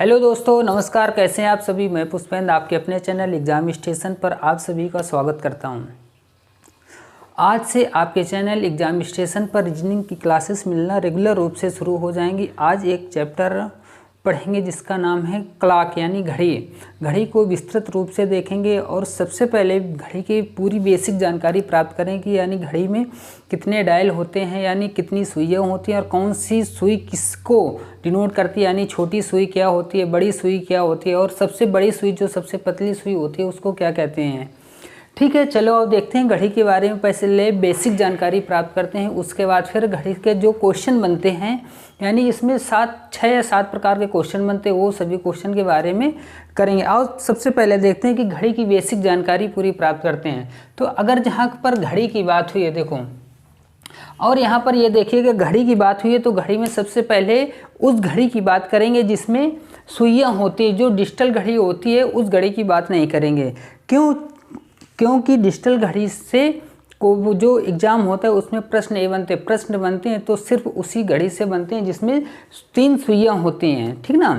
Hello दोस्तों, नमस्कार। कैसे हैं आप सभी। मैं पुष्पेंद्र आपके अपने चैनल एग्जाम स्टेशन पर आप सभी का स्वागत करता हूं। आज से आपके चैनल एग्जाम स्टेशन पर रीजनिंग की क्लासेस मिलना रेगुलर रूप से शुरू हो जाएंगी। आज एक चैप्टर पढ़ेंगे जिसका नाम है क्लॉक यानी घड़ी। घड़ी को विस्तृत रूप से देखेंगे और सबसे पहले घड़ी की पूरी बेसिक जानकारी प्राप्त करें कि यानी घड़ी में कितने डायल होते हैं, यानी कितनी सुइयाँ होती हैं और कौन सी सुई किसको डिनोट करती है, यानी छोटी सुई क्या होती है, बड़ी सुई क्या होती है और सबसे बड़ी सुई जो सबसे पतली सुई होती है उसको क्या कहते हैं। ठीक है, चलो अब देखते हैं घड़ी के बारे में। पहले बेसिक जानकारी प्राप्त करते हैं, उसके बाद फिर घड़ी के जो क्वेश्चन बनते हैं, यानी इसमें 6 या 7 प्रकार के क्वेश्चन बनते हैं, वो सभी क्वेश्चन के बारे में करेंगे। और सबसे पहले देखते हैं कि घड़ी की बेसिक जानकारी पूरी प्राप्त करते हैं। तो अगर जहाँ पर घड़ी की बात हुई है, देखो, और यहाँ पर ये देखिए कि घड़ी की बात हुई है तो घड़ी में सबसे पहले उस घड़ी की बात करेंगे जिसमें सुइयाँ होती है। जो डिजिटल घड़ी होती है उस घड़ी की बात नहीं करेंगे। क्योंकि डिजिटल घड़ी से को जो एग्ज़ाम होता है उसमें प्रश्न बनते हैं तो सिर्फ उसी घड़ी से बनते हैं जिसमें 3 सुइयाँ होती हैं। ठीक ना।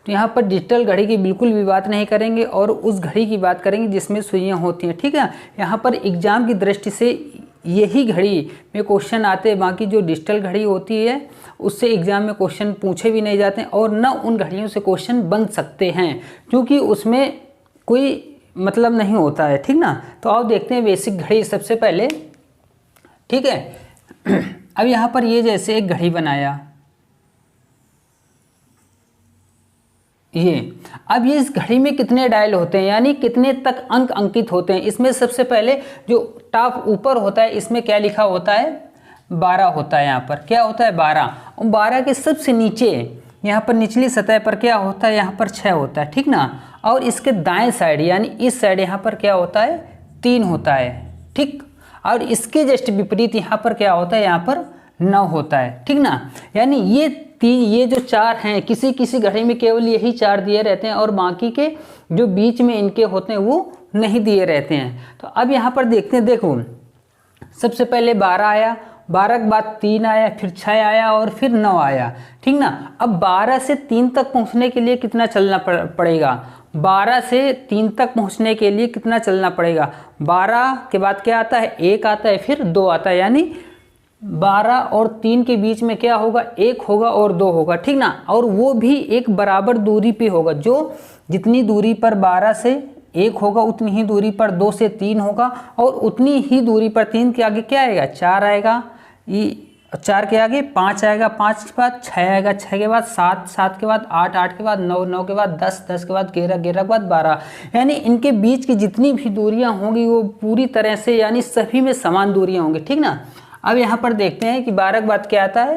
तो यहाँ पर डिजिटल घड़ी की बिल्कुल भी बात नहीं करेंगे और उस घड़ी की बात करेंगे जिसमें सुइयाँ होती हैं। ठीक है, यहाँ पर एग्ज़ाम की दृष्टि से यही घड़ी में क्वेश्चन आते हैं। बाकी जो डिजिटल घड़ी होती है उससे एग्ज़ाम में क्वेश्चन पूछे भी नहीं जाते और न उन घड़ियों से क्वेश्चन बन सकते हैं क्योंकि उसमें कोई मतलब नहीं होता है। ठीक ना। तो आओ देखते हैं बेसिक घड़ी सबसे पहले। ठीक है, अब यहाँ पर ये जैसे एक घड़ी बनाया, अब ये इस घड़ी में कितने डायल होते हैं, यानी कितने तक अंक अंकित होते हैं। इसमें सबसे पहले जो टॉप ऊपर होता है इसमें क्या लिखा होता है, 12 होता है। यहाँ पर क्या होता है, 12। और 12 के सबसे नीचे यहाँ पर निचली सतह पर क्या होता है, यहाँ पर 6 होता है। ठीक ना। और इसके दाएं साइड यानी इस साइड यहाँ पर क्या होता है, 3 होता है। ठीक। और इसके जस्ट विपरीत यहाँ पर क्या होता है, यहाँ पर 9 होता है। ठीक ना। यानी ये जो 4 हैं, किसी किसी घड़ी में केवल यही 4 दिए रहते हैं और बाकी के जो बीच में इनके होते हैं वो नहीं दिए रहते हैं। तो अब यहाँ पर देखते हैं, देखो सबसे पहले 12 आया, 12 के बाद 3 आया, फिर 6 आया और फिर 9 आया। ठीक ना। अब 12 से 3 तक पहुँचने के लिए कितना चलना पड़ेगा, 12 से 3 तक पहुँचने के लिए कितना चलना पड़ेगा। 12 के बाद क्या आता है, 1 आता है, फिर 2 आता है, यानी 12 और 3 के बीच में क्या होगा, 1 होगा और 2 होगा। ठीक ना। और वो भी एक बराबर दूरी पे होगा। जो जितनी दूरी पर 12 से 1 होगा उतनी ही दूरी पर 2 से 3 होगा और उतनी ही दूरी पर 3 के आगे क्या आएगा, 4 आएगा, 4 के आगे 5 आएगा, 5 के बाद 6 आएगा, 6 के बाद 7, 7 के बाद 8, 8 के बाद 9, 9 के बाद 10, 10 के बाद 11, 11 के बाद 12। यानी इनके बीच की जितनी भी दूरियां होंगी वो पूरी तरह से यानी सभी में समान दूरियां होंगी। ठीक ना। अब यहाँ पर देखते हैं कि 12 के बाद क्या आता है,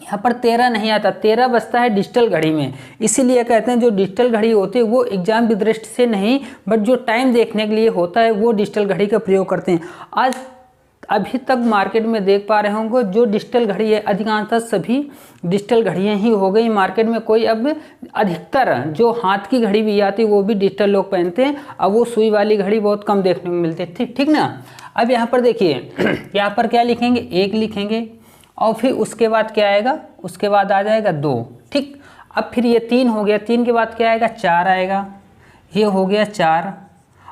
यहाँ पर 13 नहीं आता, 13 बचता है डिजिटल घड़ी में। इसीलिए कहते हैं जो डिजिटल घड़ी होती है वो एग्जाम की दृष्टि से नहीं बट जो टाइम देखने के लिए होता है वो डिजिटल घड़ी का प्रयोग करते हैं। आज अभी तक मार्केट में देख पा रहे होंगे जो डिजिटल घड़ी है अधिकांशतः सभी डिजिटल घड़ियाँ ही हो गई मार्केट में। कोई अब अधिकतर जो हाथ की घड़ी भी आती है वो भी डिजिटल लोग पहनते हैं। अब वो सुई वाली घड़ी बहुत कम देखने को मिलती है। ठीक ना। अब यहाँ पर देखिए, यहाँ पर क्या लिखेंगे, 1 लिखेंगे और फिर उसके बाद क्या आएगा, उसके बाद आ जाएगा 2। ठीक। अब फिर ये 3 हो गया, 3 के बाद क्या आएगा, 4 आएगा, ये हो गया 4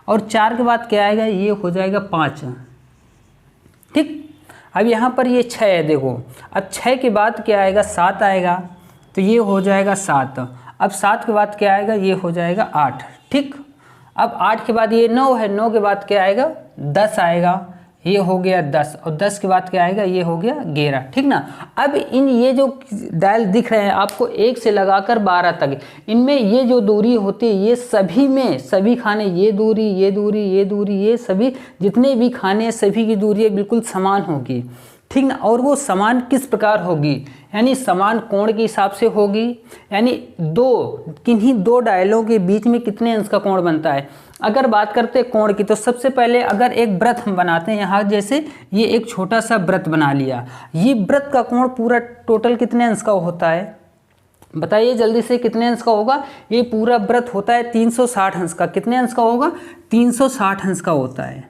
और 4 के बाद क्या आएगा, ये हो जाएगा 5। ठीक। अब यहाँ पर ये 6 है, देखो अब 6 के बाद क्या आएगा, 7 आएगा, तो ये हो जाएगा 7। अब 7 के बाद क्या आएगा, ये हो जाएगा 8। ठीक। अब 8 के बाद ये 9 है, 9 के बाद क्या आएगा, 10 आएगा, ये हो गया 10 और 10 के बाद क्या आएगा, ये हो गया 11। ठीक ना। अब ये जो डायल दिख रहे हैं आपको 1 से लगाकर 12 तक, इनमें ये जो दूरी होती है ये सभी में सभी खाने, ये दूरी, ये दूरी, ये दूरी, ये सभी जितने भी खाने हैं सभी की दूरी बिल्कुल समान होगी। ठीक ना। और वो समान किस प्रकार होगी, यानी समान कोण के हिसाब से होगी। यानी किन्हीं दो डायलों के बीच में कितने अंश का कोण बनता है। अगर बात करते हैं कोण की तो सबसे पहले अगर एक वृत्त हम बनाते हैं, यहाँ जैसे ये एक छोटा सा वृत्त बना लिया, ये वृत्त का कोण पूरा टोटल कितने अंश का होता है, बताइए जल्दी से कितने अंश का होगा। ये पूरा वृत्त होता है 360 अंश का। कितने अंश का होगा, 360 अंश का होता है।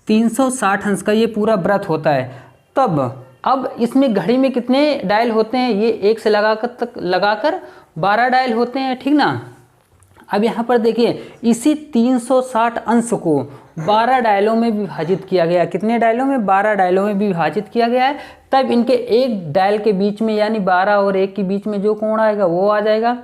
360 अंश का ये पूरा वृत्त होता है। तब अब इसमें घड़ी में कितने डायल होते हैं, ये 1 से लगाकर 12 डायल होते हैं, ठीक ना। अब यहाँ पर देखिए इसी 360 अंश को 12 डायलों में विभाजित किया गया। कितने डायलों में? 12 डायलों में विभाजित किया गया है। तब इनके एक डायल के बीच में यानी 12 और 1 के बीच में जो कोण आएगा वो आ जाएगा,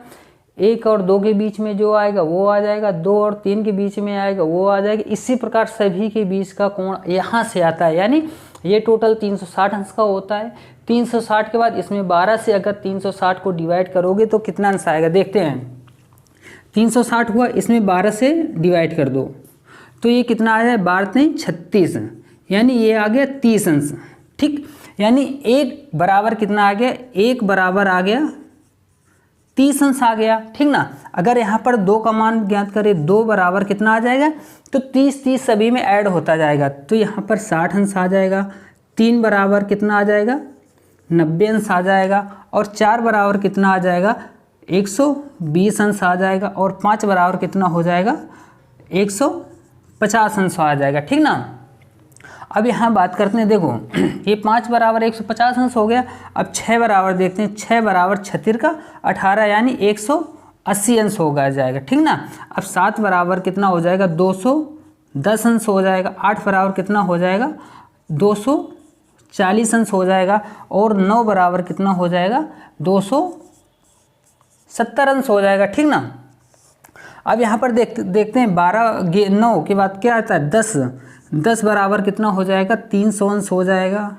1 और 2 के बीच में जो आएगा वो आ जाएगा, 2 और 3 के बीच में आएगा वो आ जाएगा। इसी प्रकार सभी के बीच का कोण यहाँ से आता है, यानी ये टोटल 360 अंश का होता है। 360 के बाद इसमें 12 से अगर 360 को डिवाइड करोगे तो कितना अंश आएगा देखते हैं। 360 हुआ, इसमें 12 से डिवाइड कर दो तो ये कितना आ जाए, 12 नहीं 36, यानी ये आ गया 30 अंश, ठीक। यानी 1 बराबर कितना आ गया, 1 बराबर आ गया 30 अंश आ गया, ठीक ना। अगर यहाँ पर 2 का मान ज्ञात करें, 2 बराबर कितना आ जाएगा, तो 30 सभी में ऐड होता जाएगा, तो यहाँ पर 60 अंश आ जाएगा। 3 बराबर कितना आ जाएगा, 90 अंश आ जाएगा। और 4 बराबर कितना आ जाएगा, 120 अंश आ जाएगा। और 5 बराबर कितना हो जाएगा, 150 अंश आ जाएगा, ठीक ना। अब यहाँ बात करते हैं, देखो ये 5 बराबर 150 अंश हो गया। अब 6 बराबर देखते हैं, 6 बराबर 36 का 18 यानी 180 अंश होगा जाएगा, ठीक ना। अब 7 बराबर कितना हो जाएगा, 210 अंश हो जाएगा। 8 बराबर कितना हो जाएगा, 240 अंश हो जाएगा। और 9 बराबर कितना हो जाएगा, 270 अंश हो जाएगा, ठीक ना। अब यहाँ पर देखते हैं 9 के बाद क्या आता है, 10 बराबर कितना हो जाएगा, 300 अंश हो जाएगा,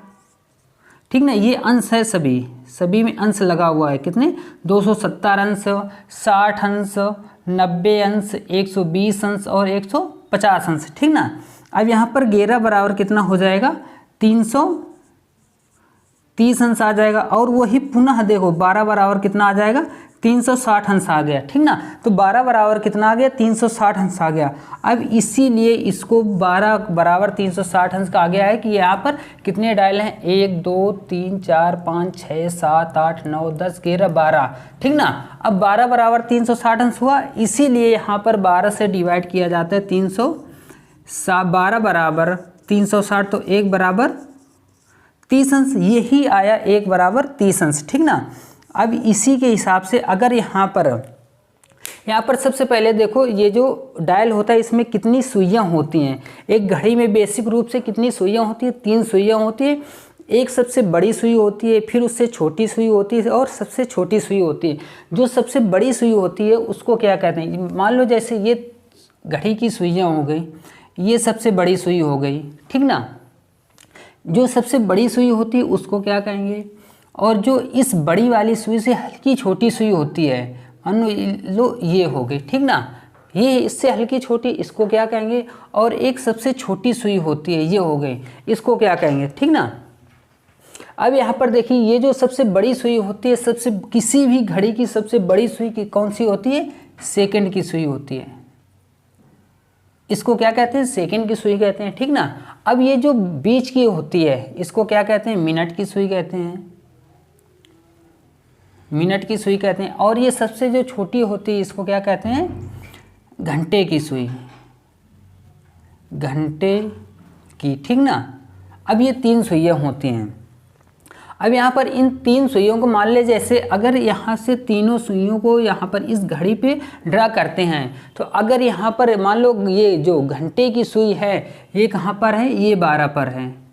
ठीक ना। ये अंश है, सभी में अंश लगा हुआ है। कितने, 270 अंश, 60 अंश, 90 अंश, 120 अंश और 150 अंश, ठीक ना। अब यहाँ पर 11 बराबर कितना हो जाएगा, 330 अंश आ जाएगा। और वही पुनः देखो 12 बराबर कितना आ जाएगा, 360 अंश आ गया, ठीक ना। तो 12 बराबर कितना आ गया, 360 अंश आ गया। अब इसीलिए इसको 12 बराबर 360 अंश का आ गया है कि यहाँ पर कितने डायल हैं, 1 2 3 4 5 6 7 8 9 10 11 12, ठीक ना। अब 12 बराबर 360 अंश हुआ, इसीलिए यहाँ पर 12 से डिवाइड किया जाता है 12 बराबर 360, तो 1 बराबर 30 अंश, यही आया 1 बराबर 30 अंश, ठीक ना। अब इसी के हिसाब से अगर यहाँ पर सबसे पहले देखो ये जो डायल होता है इसमें कितनी सुइयाँ होती हैं। एक घड़ी में बेसिक रूप से कितनी सुइयाँ होती है, 3 सुइयाँ होती है। एक सबसे बड़ी सुई होती है, फिर उससे छोटी सुई होती है और सबसे छोटी सुई होती है। जो सबसे बड़ी सुई होती है उसको क्या कहते हैं, मान लो जैसे ये घड़ी की सुइयाँ हो गई, ये सबसे बड़ी सुई हो गई, ठीक ना। जो सबसे बड़ी सुई होती है उसको क्या कहेंगे, और जो इस बड़ी वाली सुई से हल्की छोटी सुई होती है, मान लो ये हो गई, ठीक ना। ये इससे हल्की छोटी, इसको क्या कहेंगे। और एक सबसे छोटी सुई होती है, ये हो गई, इसको क्या कहेंगे, ठीक ना। अब यहाँ पर देखिए ये जो सबसे बड़ी सुई होती है, किसी भी घड़ी की सबसे बड़ी सुई की कौन सी होती है, सेकंड की सुई होती है। इसको क्या कहते हैं, सेकंड की सुई कहते हैं, ठीक ना। अब ये जो बीच की होती है इसको क्या कहते हैं, मिनट की सुई कहते हैं, मिनट की सुई कहते हैं। और ये सबसे जो छोटी होती है इसको क्या कहते हैं, घंटे की सुई, घंटे की, ठीक ना। अब ये 3 सुइयाँ होती हैं। अब यहाँ पर इन 3 सुइयों को मान ले, जैसे अगर यहाँ से तीनों सुइयों को यहाँ पर इस घड़ी पे ड्रा करते हैं, तो अगर यहाँ पर मान लो ये जो घंटे की सुई है ये कहाँ पर है, ये 12 पर है,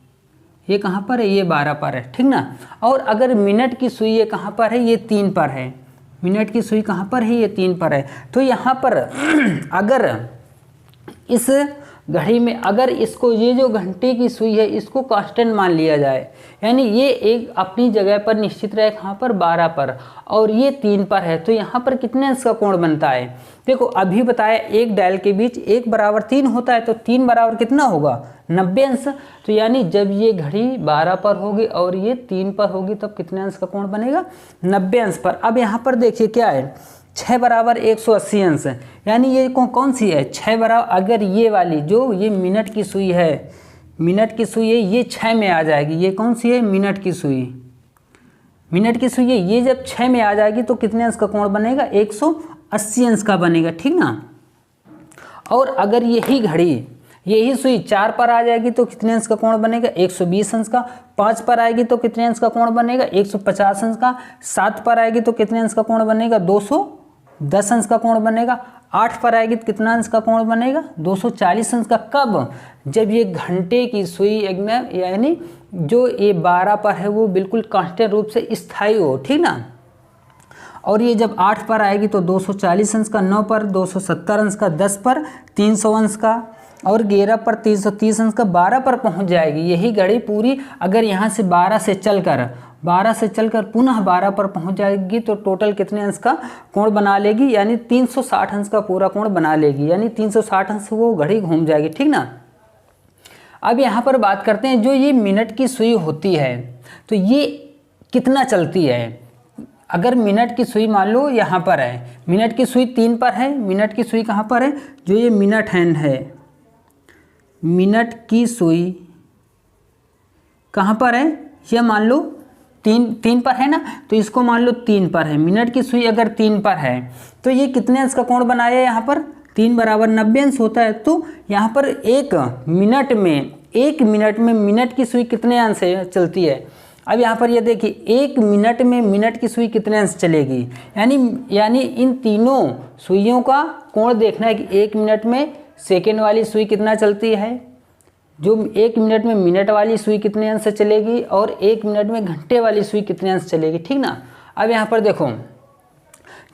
ये कहाँ पर है, ये 12 पर है, ठीक ना। और अगर मिनट की सुई ये कहाँ पर है, ये 3 पर है, मिनट की सुई कहाँ पर है, ये 3 पर है। तो यहाँ पर अगर इस घड़ी में अगर इसको ये जो घंटे की सुई है इसको कांस्टेंट मान लिया जाए, यानी ये एक अपनी जगह पर निश्चित रहे, कहाँ पर, 12 पर, और ये 3 पर है, तो यहाँ पर कितने अंश का कोण बनता है। देखो अभी बताया एक डायल के बीच 1 बराबर 3 होता है, तो 3 बराबर कितना होगा, 90 अंश। तो यानी जब ये घड़ी 12 पर होगी और ये 3 पर होगी तब कितने अंश का कोण बनेगा, 90 अंश पर। अब यहाँ पर देखिए क्या है, 6 बराबर 180 अंश, यानी ये कौन सी है, 6 बराबर, अगर ये वाली जो ये मिनट की सुई है, मिनट की सुई है, ये 6 में आ जाएगी। ये कौन सी है, मिनट की सुई, मिनट की सुई है, ये जब 6 में आ जाएगी तो कितने अंश का कोण बनेगा, 180 अंश का बनेगा, ठीक ना। और अगर यही घड़ी यही सुई 4 पर आ जाएगी तो कितने अंश का कोण बनेगा, 120 अंश का। 5 पर आएगी तो कितने अंश का कोण बनेगा, 150 अंश का। 7 पर आएगी तो कितने अंश का कोण बनेगा, 210 अंश का कोण बनेगा। 8 पर आएगी तो कितना अंश का कोण बनेगा, 240 अंश का। कब, जब ये घंटे की सुई एकदम यानी जो ये 12 पर है वो बिल्कुल कांस्टेंट रूप से स्थायी हो, ठीक ना। और ये जब 8 पर आएगी तो 240 अंश का, 9 पर 270 अंश का, 10 पर 300 अंश का और 11 पर 330 अंश का, 12 पर पहुंच जाएगी। यही घड़ी पूरी अगर यहाँ से 12 से चलकर पुनः 12 पर पहुंच जाएगी तो टोटल कितने अंश का कोण बना लेगी, यानी 360 अंश का पूरा कोण बना लेगी, यानी 360 अंश वो घड़ी घूम जाएगी, ठीक ना। अब यहाँ पर बात करते हैं, जो ये मिनट की सुई होती है तो ये कितना चलती है। अगर मिनट की सुई मान लो यहाँ पर है, मिनट की सुई 3 पर है, मिनट की सुई कहाँ पर है, जो ये मिनट हैंड है, मिनट की सुई कहाँ पर है, यह मान लो 3 पर है ना, तो इसको मान लो 3 पर है। मिनट की सुई अगर 3 पर है तो ये कितने अंश का कोण बनाया, यहाँ पर 3 बराबर 90 अंश होता है। तो यहाँ पर एक मिनट में मिनट की सुई कितने अंश से चलती है। अब यहाँ पर ये देखिए, 1 मिनट में मिनट की सुई कितने अंश चलेगी, यानी इन तीनों सुइयों का कोण देखना है कि 1 मिनट में सेकेंड वाली सुई कितना चलती है, जो 1 मिनट में मिनट वाली सुई कितने अंश से चलेगी और 1 मिनट में घंटे वाली सुई कितने अंश चलेगी, ठीक ना। अब यहाँ पर देखो,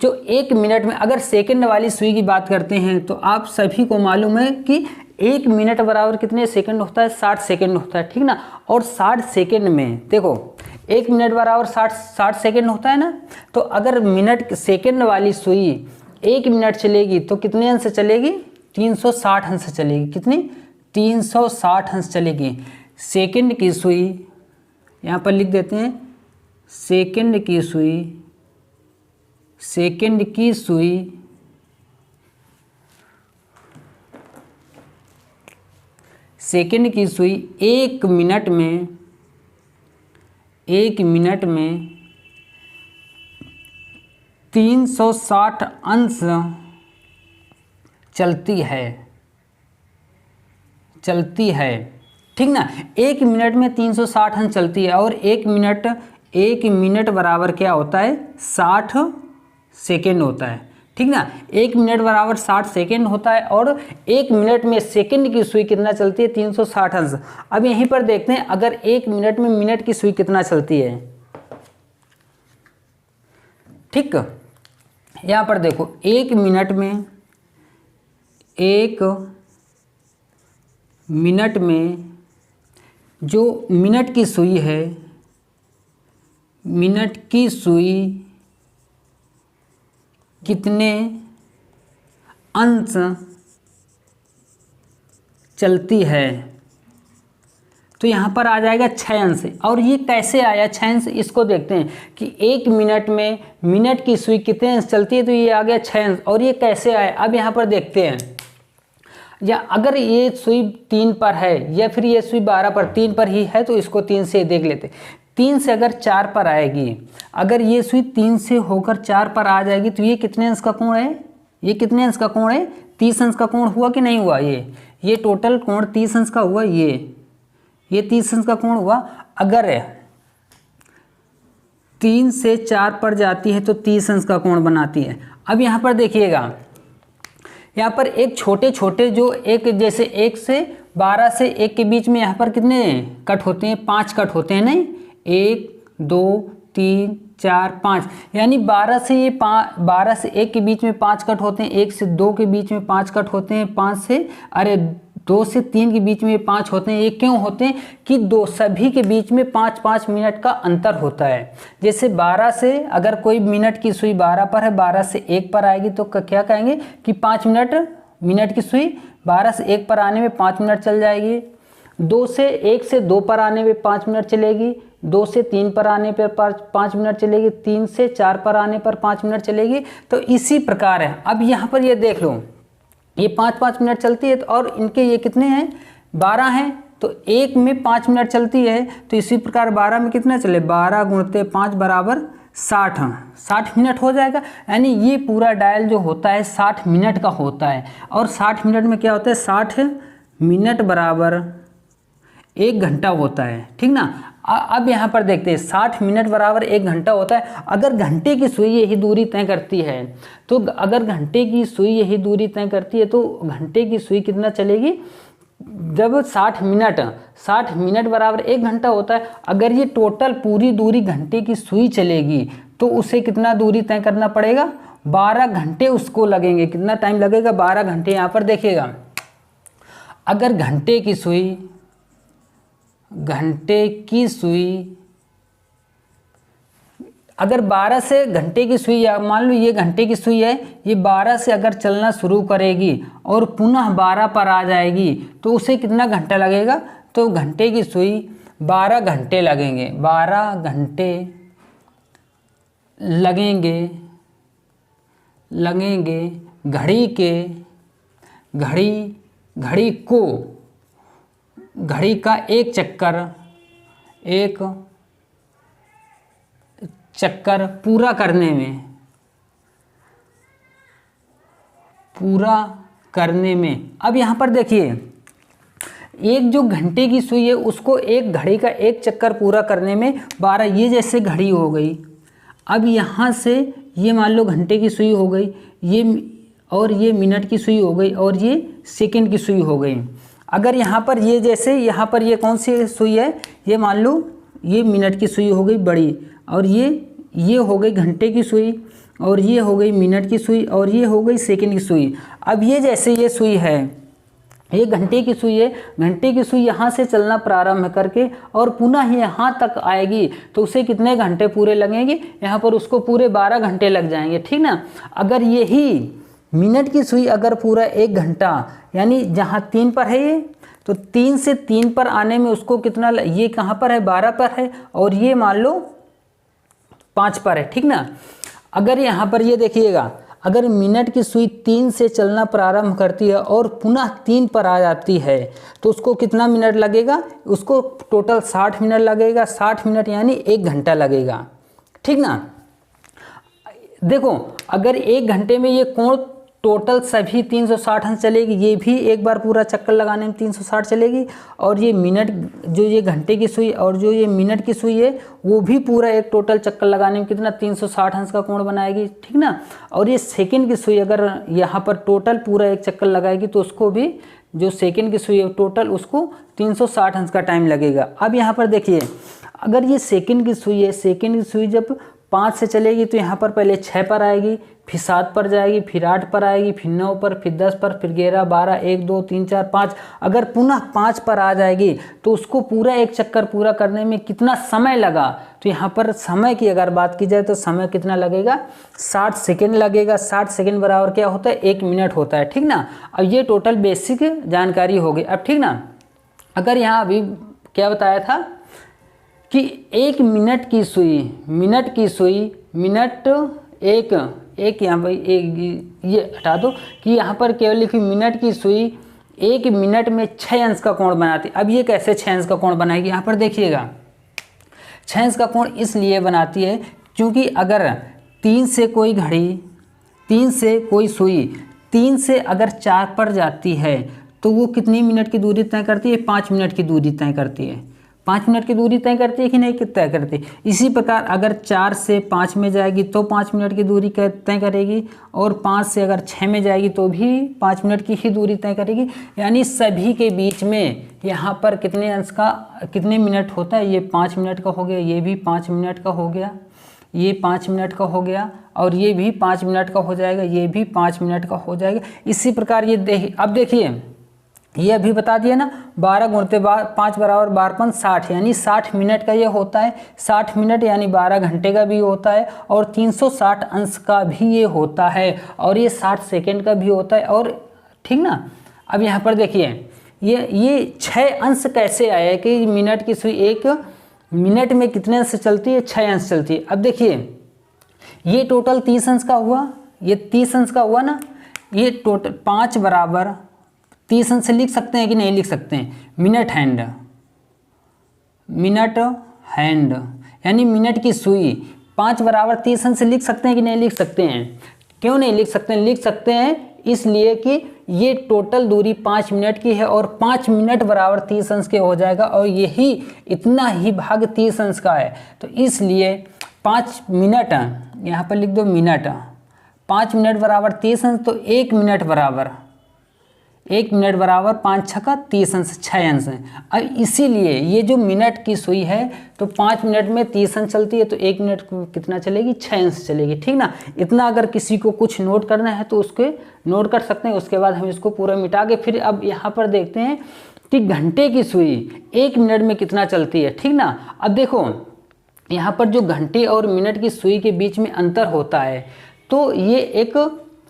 जो 1 मिनट में अगर सेकेंड वाली सुई की बात करते हैं तो आप सभी को मालूम है कि 1 मिनट बराबर कितने सेकंड होता है, 60 सेकंड होता है, ठीक ना। और 60 सेकंड में देखो 1 मिनट बराबर 60 सेकंड होता है ना, तो अगर सेकंड वाली सुई 1 मिनट चलेगी तो कितने अंश से चलेगी, 360 अंश से चलेगी। कितनी, 360 अंश चलेगी। सेकंड की सुई यहाँ पर लिख देते हैं, सेकंड की सुई 1 मिनट में 360 अंश चलती है, ठीक ना। 1 मिनट में 360 अंश चलती है और 1 मिनट बराबर क्या होता है, 60 सेकेंड होता है, ठीक ना। 1 मिनट बराबर 60 सेकेंड होता है और 1 मिनट में सेकेंड की सुई कितना चलती है, 360 अंश। अब यहीं पर देखते हैं अगर 1 मिनट में मिनट की सुई कितना चलती है, ठीक। यहाँ पर देखो 1 मिनट में जो मिनट की सुई है, मिनट की सुई कितने अंश चलती है, तो यहाँ पर आ जाएगा 6 अंश। और ये कैसे आया 6 अंश, इसको देखते हैं कि 1 मिनट में मिनट की सुई कितने अंश चलती है, तो ये आ गया 6 अंश। और ये कैसे आया, अब यहाँ पर देखते हैं, या अगर ये सुई 3 पर है या फिर ये सुई 12 पर, 3 पर ही है तो इसको 3 से देख लेते। 3 से अगर 4 पर आएगी, अगर ये सुई 3 से होकर 4 पर आ जाएगी तो ये कितने अंश का कोण है, ये कितने अंश का कोण है, 30 अंश का कोण हुआ कि नहीं हुआ। ये टोटल कोण 30 अंश का हुआ, ये 30 अंश का कोण हुआ। अगर 3 से 4 पर जाती है तो 30 अंश का कोण बनाती है। अब यहाँ पर देखिएगा, यहाँ पर एक छोटे जो एक जैसे 1 से 12 से 1 के बीच में यहाँ पर कितने कट होते हैं, 5 कट होते हैं, नहीं 1 2 3 4 5, यानी 12 से 1 के बीच में 5 कट होते हैं, 1 से 2 के बीच में 5 कट होते हैं, 2 से 3 के बीच में 5 होते हैं। ये क्यों होते हैं कि सभी के बीच में 5-5 मिनट का अंतर होता है। जैसे 12 से अगर कोई मिनट की सुई 12 पर है, 12 से 1 पर आएगी तो क्या कहेंगे कि 5 मिनट की सुई 12 से 1 पर आने में 5 मिनट चल जाएगी। 1 से 2 पर आने में 5 मिनट चलेगी, 2 से 3 पर आने पर 5 मिनट चलेगी, 3 से 4 पर आने पर 5 मिनट चलेगी। तो इसी प्रकार है। अब यहाँ पर ये देख लो, ये 5-5 मिनट चलती है और इनके ये कितने हैं, 12 हैं, तो 1 में 5 मिनट चलती है। तो इसी प्रकार 12 में कितना चले, 12 गुणते 5 बराबर 60 मिनट हो जाएगा। यानी ये पूरा डायल जो होता है 60 मिनट का होता है। और 60 मिनट में क्या होता है, 60 मिनट बराबर 1 घंटा होता है, ठीक ना। अब यहाँ पर देखते हैं 60 मिनट बराबर 1 घंटा होता है। अगर घंटे की सुई यही दूरी तय करती है, तो अगर घंटे की सुई यही दूरी तय करती है तो घंटे की सुई कितना चलेगी, जब 60 मिनट बराबर 1 घंटा होता है। अगर ये टोटल पूरी दूरी घंटे की सुई चलेगी तो उसे कितना दूरी तय करना पड़ेगा, 12 घंटे उसको लगेंगे। कितना टाइम लगेगा, 12 घंटे। यहाँ पर देखिएगा, अगर घंटे की सुई अगर 12 से घंटे की सुई, मान लो ये घंटे की सुई है, ये 12 से अगर चलना शुरू करेगी और पुनः 12 पर आ जाएगी तो उसे कितना घंटा लगेगा, तो घंटे की सुई 12 घंटे लगेंगे, 12 घंटे लगेंगे घड़ी का एक चक्कर पूरा करने में। अब यहाँ पर देखिए, एक जो घंटे की सुई है उसको एक घड़ी का एक चक्कर पूरा करने में 12, ये जैसे घड़ी हो गई। अब यहाँ से ये मान लो घंटे की सुई हो गई, ये और ये मिनट की सुई हो गई और ये सेकंड की सुई हो गई। अगर यहाँ पर ये जैसे यहाँ पर ये कौन सी सुई है, ये मान लो ये मिनट की सुई हो गई बड़ी, और ये हो गई घंटे की सुई, और ये हो गई मिनट की सुई, और ये हो गई सेकंड की सुई। अब ये जैसे ये सुई है, ये घंटे की सुई है, घंटे की सुई यहाँ से चलना प्रारंभ करके और पुनः यहाँ तक आएगी तो उसे कितने घंटे पूरे लगेंगे, यहाँ पर उसको पूरे 12 घंटे लग जाएंगे, ठीक ना। अगर यही मिनट की सुई अगर पूरा 1 घंटा, यानी जहाँ 3 पर है ये, तो 3 से 3 पर आने में उसको कितना, ये कहाँ पर है 12 पर है, और ये मान लो 5 पर है, ठीक ना। अगर यहाँ पर ये देखिएगा, अगर मिनट की सुई 3 से चलना प्रारंभ करती है और पुनः 3 पर आ जाती है तो उसको कितना मिनट लगेगा, उसको टोटल 60 मिनट लगेगा। 60 मिनट यानी 1 घंटा लगेगा, ठीक ना। देखो, अगर 1 घंटे में ये कोण टोटल सभी 360 अंश चलेगी, ये भी एक बार पूरा चक्कर लगाने में 360 चलेगी, और ये मिनट जो ये घंटे की सुई और जो ये मिनट की सुई है वो भी पूरा एक टोटल चक्कर लगाने में कितना 360 अंश का कोण बनाएगी, ठीक ना। और ये सेकंड की सुई अगर यहाँ पर टोटल पूरा एक चक्कर लगाएगी तो उसको भी, जो सेकंड की सुई है टोटल उसको 360 अंश का टाइम लगेगा। अब यहाँ पर देखिए, अगर ये सेकंड की सुई है, सेकंड की सुई जब 5 से चलेगी तो यहाँ पर पहले 6 पर आएगी, फिर 7 पर जाएगी, फिर 8 पर आएगी, फिर 9 पर, फिर 10 पर, फिर 11, 12, 1, 2, 3, 4, 5। अगर पुनः 5 पर आ जाएगी तो उसको पूरा एक चक्कर पूरा करने में कितना समय लगा, तो यहाँ पर समय की अगर बात की जाए तो समय कितना लगेगा, 60 सेकेंड लगेगा। 60 सेकेंड बराबर क्या होता है, 1 मिनट होता है, ठीक ना। अब ये टोटल बेसिक जानकारी हो गई। अब ठीक ना, अगर यहाँ अभी क्या बताया था कि 1 मिनट की सुई, एक यहाँ पर एक ये हटा दो कि यहाँ पर केवल लिखी मिनट की सुई 1 मिनट में 6 अंश का कोण बनाती। अब ये कैसे 6 अंश का कोण बनाएगी, यहाँ पर देखिएगा, 6 अंश का कोण इसलिए बनाती है क्योंकि अगर 3 से कोई सुई 3 से अगर 4 पर जाती है तो वो कितनी मिनट की दूरी तय करती है, 5 मिनट की दूरी तय करती है। 5 मिनट की दूरी तय करती है कि नहीं, तय करती है। इसी प्रकार अगर 4 से 5 में जाएगी तो 5 मिनट की दूरी तय करेगी, और 5 से अगर 6 में जाएगी तो भी 5 मिनट की ही दूरी तय करेगी। यानी सभी के बीच में यहाँ पर कितने अंश का, कितने मिनट होता है, ये 5 मिनट का हो गया, ये भी 5 मिनट का हो गया, ये 5 मिनट का हो गया, और ये भी 5 मिनट का हो जाएगा, ये भी 5 मिनट का हो जाएगा। इसी प्रकार ये अब देखिए, ये अभी बता दिया ना, 12 गुणते 5 बराबर 12 60, यानी 60 मिनट का ये होता है। 60 मिनट यानी 12 घंटे का भी होता है, और 360 अंश का भी ये होता है, और ये 60 सेकेंड का भी होता है, और ठीक ना। अब यहाँ पर देखिए, ये 6 अंश कैसे आया कि मिनट की सुई 1 मिनट में कितने अंश चलती है, 6 अंश चलती है। अब देखिए, ये टोटल 30 अंश का हुआ, ये 30 अंश का हुआ ना, ये टोटल 5 बराबर 30 अंश से लिख सकते हैं कि नहीं लिख सकते हैं, मिनट हैंड यानी मिनट की सुई 5 बराबर 30 अंश से लिख सकते हैं कि नहीं लिख सकते हैं। क्यों नहीं लिख सकते हैं, लिख सकते हैं इसलिए कि ये टोटल दूरी 5 मिनट की है और 5 मिनट बराबर 30 अंश के हो जाएगा और यही इतना ही भाग 30 अंश का है। तो इसलिए 5 मिनट, यहाँ पर लिख दो मिनट, 5 मिनट बराबर 30 अंश, तो 1 मिनट बराबर 5 छक्का 30 अंश, 6 अंश है। अब इसीलिए ये जो मिनट की सुई है तो 5 मिनट में 30 अंश चलती है, तो 1 मिनट कितना चलेगी, 6 अंश चलेगी, ठीक ना। इतना अगर किसी को कुछ नोट करना है तो उसके नोट कर सकते हैं। उसके बाद हम इसको पूरा मिटा के फिर अब यहाँ पर देखते हैं कि घंटे की सुई 1 मिनट में कितना चलती है, ठीक ना। अब देखो यहाँ पर जो घंटे और मिनट की सुई के बीच में अंतर होता है, तो ये एक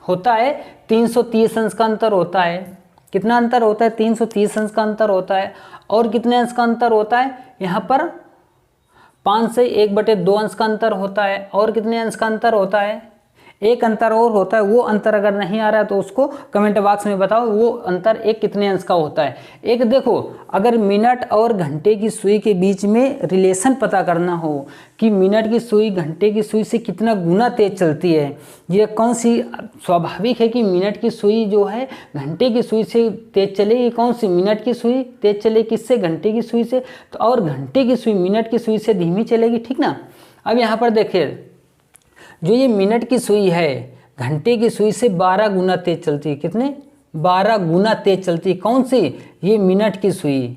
होता है 330 अंश का अंतर होता है। कितना अंतर होता है, 330 अंश का अंतर होता है। और कितने अंश का अंतर होता है, यहाँ पर 5 से 1/2 अंश का अंतर होता है। और कितने अंश का अंतर होता है, एक अंतर और होता है। वो अंतर अगर नहीं आ रहा है तो उसको कमेंट बॉक्स में बताओ, वो अंतर एक कितने अंश का होता है। एक देखो, अगर मिनट और घंटे की सुई के बीच में रिलेशन पता करना हो कि मिनट की सुई घंटे की सुई से कितना गुना तेज चलती है, ये कौन सी, स्वाभाविक है कि मिनट की सुई जो है घंटे की सुई से तेज चलेगी। कौन सी, मिनट की सुई तेज चलेगी किससे, घंटे की सुई से। तो और घंटे की सुई मिनट की सुई से धीमी चलेगी, ठीक ना। अब यहाँ पर देखिए, जो ये मिनट की सुई है घंटे की सुई से 12 गुना तेज चलती है। कितने, 12 गुना तेज चलती है। कौन सी, ये मिनट की सुई।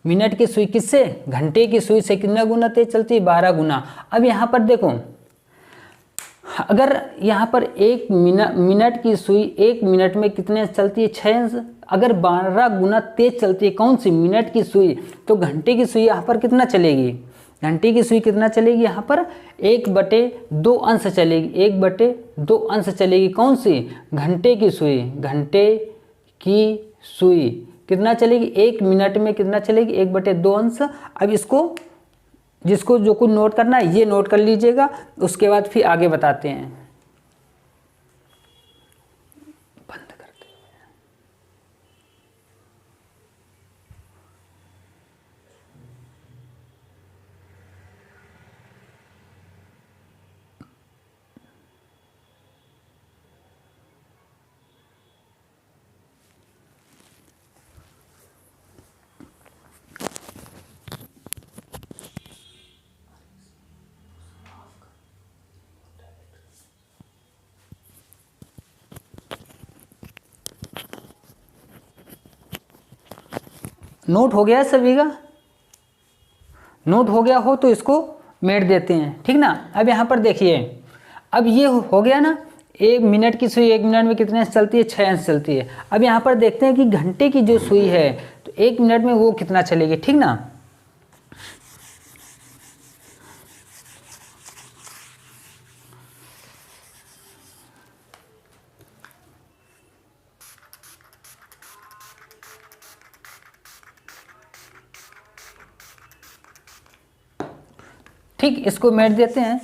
मिनट की सुई किससे, घंटे की सुई से कितना गुना तेज चलती है, 12 गुना। अब यहाँ पर देखो, अगर यहाँ पर एक मिनट की सुई 1 मिनट में कितने चलती है, 6 अंश। अगर 12 गुना तेज चलती है कौन सी, मिनट की सुई, तो घंटे की सुई यहाँ पर कितना चलेगी, घंटे की सुई कितना चलेगी, यहाँ पर 1/2 अंश चलेगी, 1/2 अंश चलेगी। कौन सी, घंटे की सुई। घंटे की सुई कितना चलेगी, 1 मिनट में कितना चलेगी, 1/2 अंश। अब इसको जिसको जो कुछ नोट करना है ये नोट कर लीजिएगा, उसके बाद फिर आगे बताते हैं। बंद करते हैं। नोट हो गया सभी का, नोट हो गया हो तो इसको मेट देते हैं, ठीक ना। अब यहाँ पर देखिए, अब ये हो गया ना, 1 मिनट की सुई 1 मिनट में कितने अंश चलती है, 6 अंश चलती है। अब यहाँ पर देखते हैं कि घंटे की जो सुई है तो 1 मिनट में वो कितना चलेगी, ठीक ना। ठीक, इसको मेट देते हैं।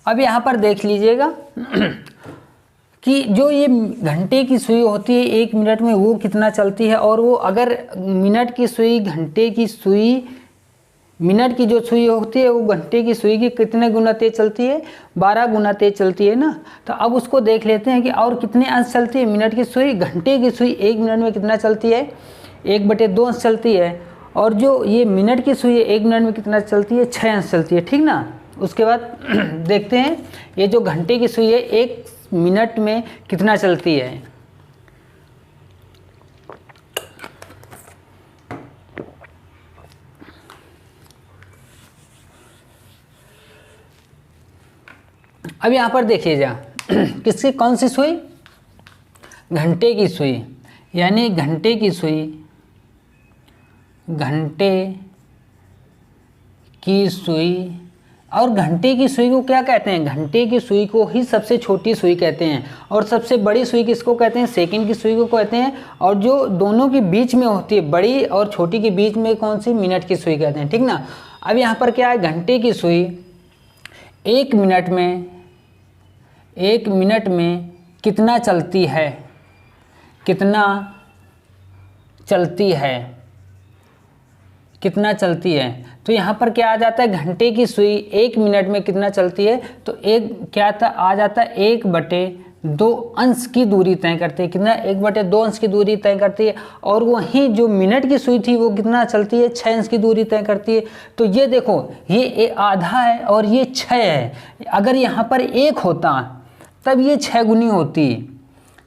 अब यहाँ पर देख लीजिएगा कि जो ये घंटे की सुई होती है 1 मिनट में वो कितना चलती है, और वो अगर मिनट की सुई घंटे की सुई, मिनट की जो सुई होती है वो घंटे की सुई की कितने गुना तेज चलती है, 12 गुना तेज चलती है ना। तो अब उसको देख लेते हैं कि और कितने अंश चलती है मिनट की सुई। घंटे की सुई 1 मिनट में कितना चलती है, 1/2 अंश चलती है। और जो ये मिनट की सुई है 1 मिनट में कितना चलती है, 6 अंश चलती है, ठीक ना। उसके बाद देखते हैं ये जो घंटे की सुई है 1 मिनट में कितना चलती है। अब यहाँ पर देखिए जा किसकी कौन सी सुई, घंटे की सुई, यानी घंटे की सुई, घंटे की सुई। और घंटे की सुई को क्या कहते हैं, घंटे की सुई को ही सबसे छोटी सुई कहते हैं, और सबसे बड़ी सुई किसको कहते हैं, सेकंड की सुई को कहते हैं, और जो दोनों के बीच में होती है बड़ी और छोटी के बीच में कौन सी, मिनट की सुई कहते हैं, ठीक ना। अब यहाँ पर क्या है, घंटे की सुई एक मिनट में कितना चलती है, कितना चलती है। तो यहाँ पर क्या आ जाता है, घंटे की सुई एक मिनट में कितना चलती है, तो एक क्या आ जाता है, 1/2 अंश की दूरी तय करती है। कितना, 1/2 अंश की दूरी तय करती है। और वहीं जो मिनट की सुई थी वो कितना चलती है, 6 अंश की दूरी तय करती है। तो ये देखो, ये आधा है और ये 6 है। अगर यहाँ पर 1 होता तब ये 6 गुनी होती,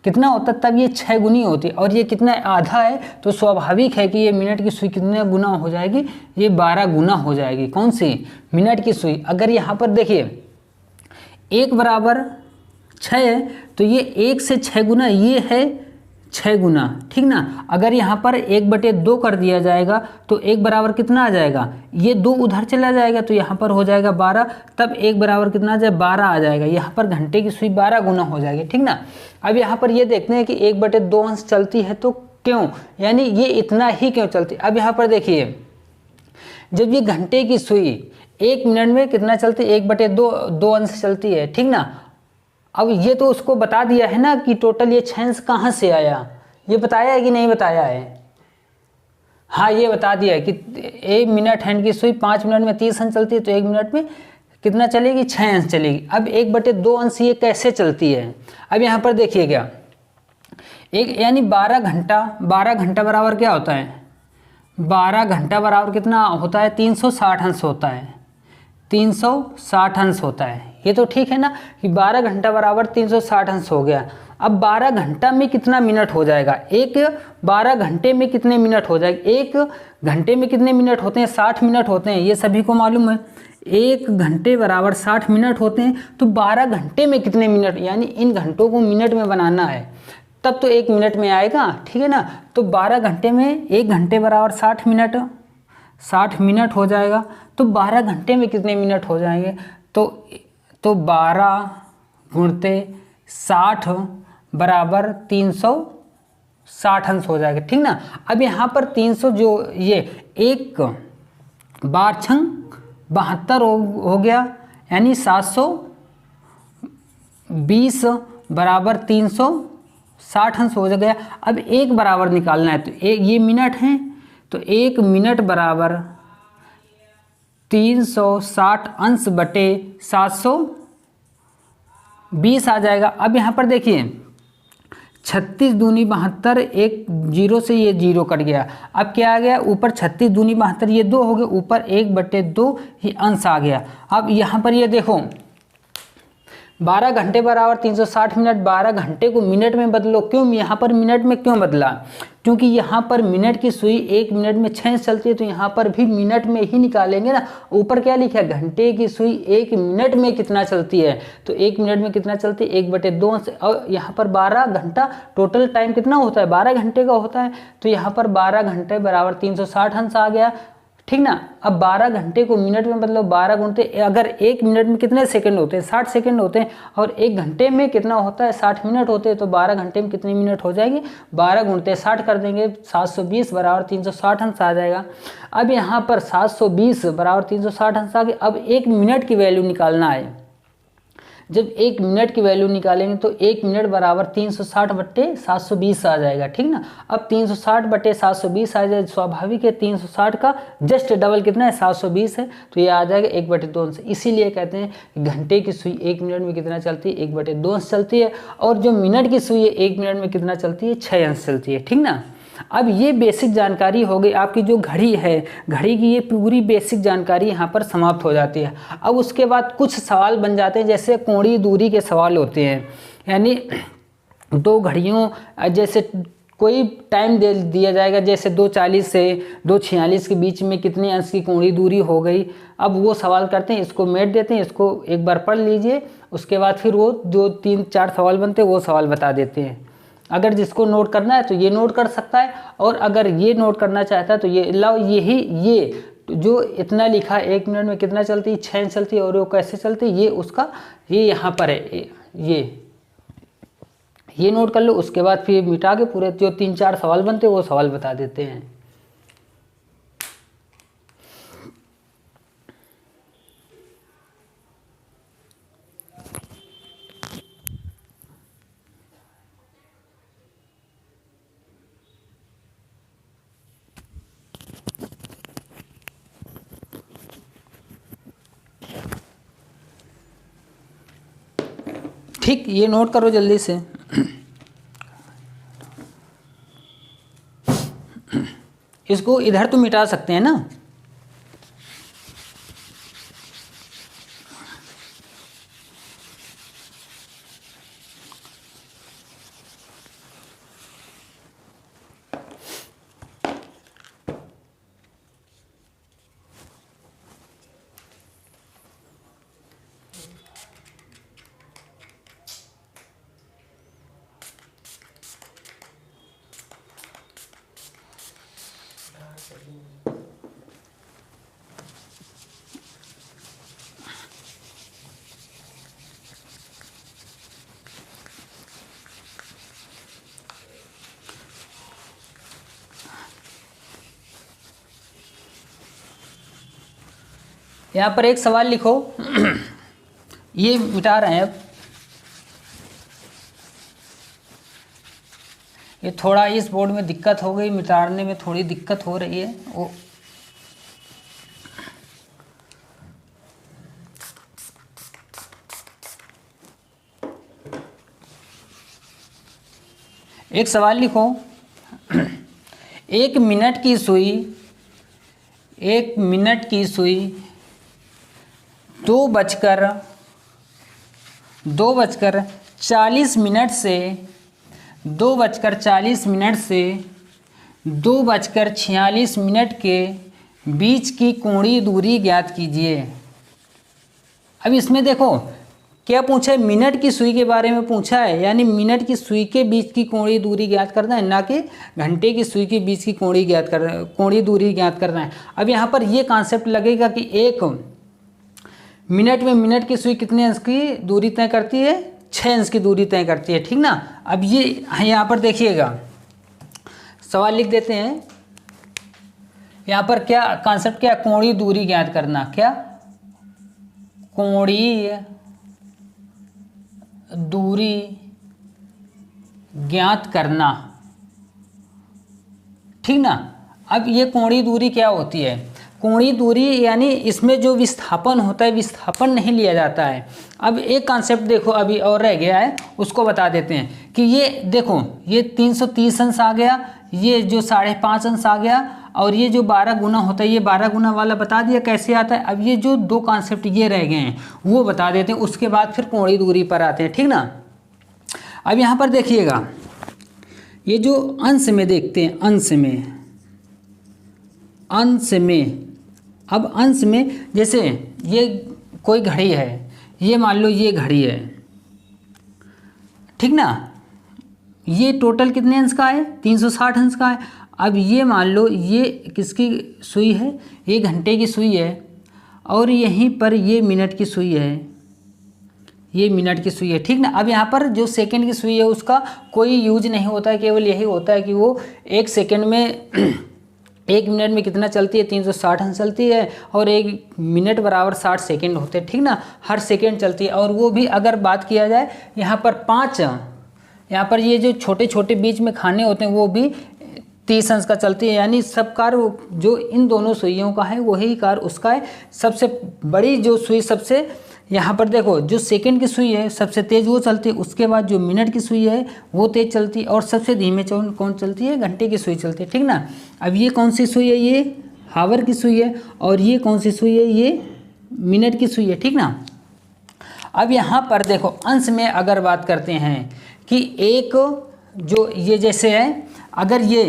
कितना होता तब ये 6 गुनी होती, और ये कितना आधा है, तो स्वाभाविक है कि ये मिनट की सुई कितने गुना हो जाएगी, ये 12 गुना हो जाएगी। कौन सी, मिनट की सुई। अगर यहाँ पर देखिए 1 बराबर 6 है, तो ये 1 से 6 गुना, ये है 6 गुना, ठीक ना। अगर यहाँ पर 1/2 कर दिया जाएगा तो 1 बराबर कितना आ जाएगा, ये 2 उधर चला जाएगा तो यहाँ पर हो जाएगा 12, तब 1 बराबर कितना आ जाए, 12 आ जाएगा। यहाँ पर घंटे की सुई 12 गुना हो जाएगी, ठीक ना। अब यहाँ पर ये देखते हैं कि 1/2 अंश चलती है तो क्यों, यानी ये इतना ही क्यों चलती। अब यहाँ पर देखिए, जब ये घंटे की सुई 1 मिनट में कितना चलती है, 1/2 अंश चलती है, ठीक ना। अब ये तो उसको बता दिया है ना कि टोटल ये 6 अंश कहाँ से आया, ये बताया है कि नहीं बताया है, हाँ ये बता दिया है कि 1 मिनट हैंड की सुई 5 मिनट में 30 अंश चलती है, तो 1 मिनट में कितना चलेगी, 6 अंश चलेगी। अब 1/2 अंश ये कैसे चलती है, अब यहाँ पर देखिएगा, एक यानी 12 घंटा बराबर क्या होता है, 12 घंटा बराबर कितना होता है, 360 अंश होता है, 360 अंश होता है। ये तो ठीक है ना कि 12 घंटा बराबर 360 अंश हो गया। अब 12 घंटा में कितना मिनट हो जाएगा, 12 घंटे में कितने मिनट हो जाएगा, 1 घंटे में कितने मिनट होते हैं, 60 मिनट होते हैं, ये सभी को मालूम है। 1 घंटे बराबर 60 मिनट होते हैं, तो 12 घंटे में कितने मिनट, यानी इन घंटों को मिनट में बनाना है, तब तो 1 मिनट में आएगा, ठीक है ना। तो 12 घंटे में 1 घंटे बराबर 60 मिनट हो जाएगा, तो 12 घंटे में कितने मिनट हो जाएंगे, तो 12 गुणते 60 बराबर 360 अंश हो जाएगा, ठीक ना। अब यहाँ पर 300 जो ये 1 बार छंग 72 हो गया, यानी 720 बराबर 360 अंश हो गया। अब 1 बराबर निकालना है, तो ये मिनट है, तो 1 मिनट बराबर 360 अंश बटे 720 आ जाएगा। अब यहाँ पर देखिए 36 दूनी 72, एक 0 से ये 0 कट गया, अब क्या आ गया, ऊपर 36 दूनी 72 ये 2 हो गए, ऊपर 1/2 ही अंश आ गया। अब यहाँ पर ये देखो 12 घंटे बराबर 360 मिनट, 12 घंटे को मिनट में बदलो, क्यों यहाँ पर मिनट में क्यों बदला, क्योंकि यहाँ पर मिनट की सुई 1 मिनट में 6 अंश चलती है, तो यहाँ पर भी मिनट में ही निकालेंगे ना। ऊपर क्या लिखा है, घंटे की सुई 1 मिनट में कितना चलती है, तो 1 मिनट में कितना चलती है, 1/2 अंश, और यहाँ पर 12 घंटा टोटल टाइम कितना होता है, 12 घंटे का होता है, तो यहाँ पर 12 घंटे बराबर 360 अंश आ गया, ठीक ना। अब 12 घंटे को मिनट में बदलो, 12 गुणते, अगर 1 मिनट में कितने सेकंड होते हैं, 60 सेकंड होते हैं, और 1 घंटे में कितना होता है, 60 मिनट होते हैं, तो 12 घंटे में कितनी मिनट हो जाएगी, 12 गुणते 60 कर देंगे, 720 बराबर 360 अंश आ जाएगा। अब यहाँ पर 720 बराबर 360 अंश आ गया। अब 1 मिनट की वैल्यू निकालना है, जब 1 मिनट की वैल्यू निकालेंगे तो 1 मिनट बराबर 360 बट्टे 720 आ जाएगा, ठीक ना। अब 360 बट्टे 720 आ जाए, स्वाभाविक है 360 का जस्ट डबल कितना है, 720 है, तो ये आ जाएगा 1/2 अंश। इसीलिए कहते हैं घंटे की सुई 1 मिनट में कितना चलती है, 1/2 अंश चलती है, और जो मिनट की सुई है 1 मिनट में कितना चलती है, 6 अंश चलती है, ठीक ना। अब ये बेसिक जानकारी हो गई आपकी, जो घड़ी है, घड़ी की ये पूरी बेसिक जानकारी यहाँ पर समाप्त हो जाती है। अब उसके बाद कुछ सवाल बन जाते हैं, जैसे कोणीय दूरी के सवाल होते हैं, यानी 2 घड़ियों, जैसे कोई टाइम दे दिया जाएगा, जैसे 2:40 से 2:46 के बीच में कितने अंश की कोणीय दूरी हो गई। अब वो सवाल करते हैं, इसको मेट देते हैं, इसको एक बार पढ़ लीजिए, उसके बाद फिर वो जो 3-4 सवाल बनते हैं वो सवाल बता देते हैं। अगर जिसको नोट करना है तो ये नोट कर सकता है, और अगर ये नोट करना चाहता है तो ये लाओ, यही ये जो इतना लिखा 1 मिनट में कितना चलती है, 6 चलती है, और वो कैसे चलती है ये उसका ये यहाँ पर है, ये नोट कर लो। उसके बाद फिर मिटा के पूरे जो 3-4 सवाल बनते हैं वो सवाल बता देते हैं। ठीक, ये नोट करो जल्दी से। इसको इधर तो मिटा सकते हैं ना। यहाँ पर एक सवाल लिखो, ये मिटा रहे हैं अब। ये थोड़ा इस बोर्ड में दिक्कत हो गई, मिटाने में थोड़ी दिक्कत हो रही है। वो एक सवाल लिखो, 1 मिनट की सुई 1 मिनट की सुई 2:40 मिनट से 2:46 मिनट के बीच की कोणीय दूरी ज्ञात कीजिए। अब इसमें देखो क्या पूछा है, मिनट की सुई के बारे में पूछा है, यानी मिनट की सुई के बीच की कोणीय दूरी ज्ञात करना है, ना कि घंटे की सुई के बीच की कोणीय दूरी ज्ञात करना है। अब यहाँ पर ये कॉन्सेप्ट लगेगा कि 1 मिनट में मिनट की सुई कितने अंश की दूरी तय करती है, 6 अंश की दूरी तय करती है, ठीक ना। अब ये यहाँ पर देखिएगा, सवाल लिख देते हैं। यहाँ पर क्या कॉन्सेप्ट, क्या कोणीय दूरी ज्ञात करना, क्या कोणीय दूरी ज्ञात करना, ठीक ना। अब ये कोणीय दूरी क्या होती है, कोणीय दूरी यानी इसमें जो विस्थापन होता है, विस्थापन नहीं लिया जाता है। अब एक कॉन्सेप्ट देखो अभी और रह गया है, उसको बता देते हैं कि ये देखो, ये 330 अंश आ गया, ये जो 5.5 अंश आ गया, और ये जो 12 गुना होता है, ये 12 गुना वाला बता दिया कैसे आता है। अब ये जो 2 कॉन्सेप्ट ये रह गए हैं वो बता देते हैं, उसके बाद फिर कोणीय दूरी पर आते हैं, ठीक ना। अब यहाँ पर देखिएगा, ये जो अंश में देखते हैं, अंश में अब अंश में जैसे ये कोई घड़ी है, ये मान लो ये घड़ी है, ठीक ना। ये टोटल कितने अंश का है, 360 अंश का है। अब ये मान लो ये किसकी सुई है, ये घंटे की सुई है, और यहीं पर ये मिनट की सुई है, ये मिनट की सुई है, ठीक ना। अब यहाँ पर जो सेकंड की सुई है उसका कोई यूज नहीं होता है, केवल यही होता है कि वो 1 सेकंड में 1 मिनट में कितना चलती है, 360 अंश चलती है, और 1 मिनट बराबर 60 सेकंड होते हैं, ठीक ना। हर सेकंड चलती है, और वो भी अगर बात किया जाए यहाँ पर 5, यहाँ पर ये जो छोटे छोटे बीच में खाने होते हैं वो भी 30 अंश का चलती है, यानी सब कार्य जो इन दोनों सुइयों का है वही कार्य उसका है। सबसे बड़ी जो सुई, सबसे यहाँ पर देखो जो सेकंड की सुई है सबसे तेज़ वो चलती है, उसके बाद जो मिनट की सुई है वो तेज़ चलती है, और सबसे धीमे कौन चलती है, घंटे की सुई चलती है, ठीक ना। अब ये कौन सी सुई है, ये हावर की सुई है, और ये कौन सी सुई है, ये मिनट की सुई है, ठीक ना। अब यहाँ पर देखो अंश में अगर बात करते हैं कि 1 जो ये जैसे है, अगर ये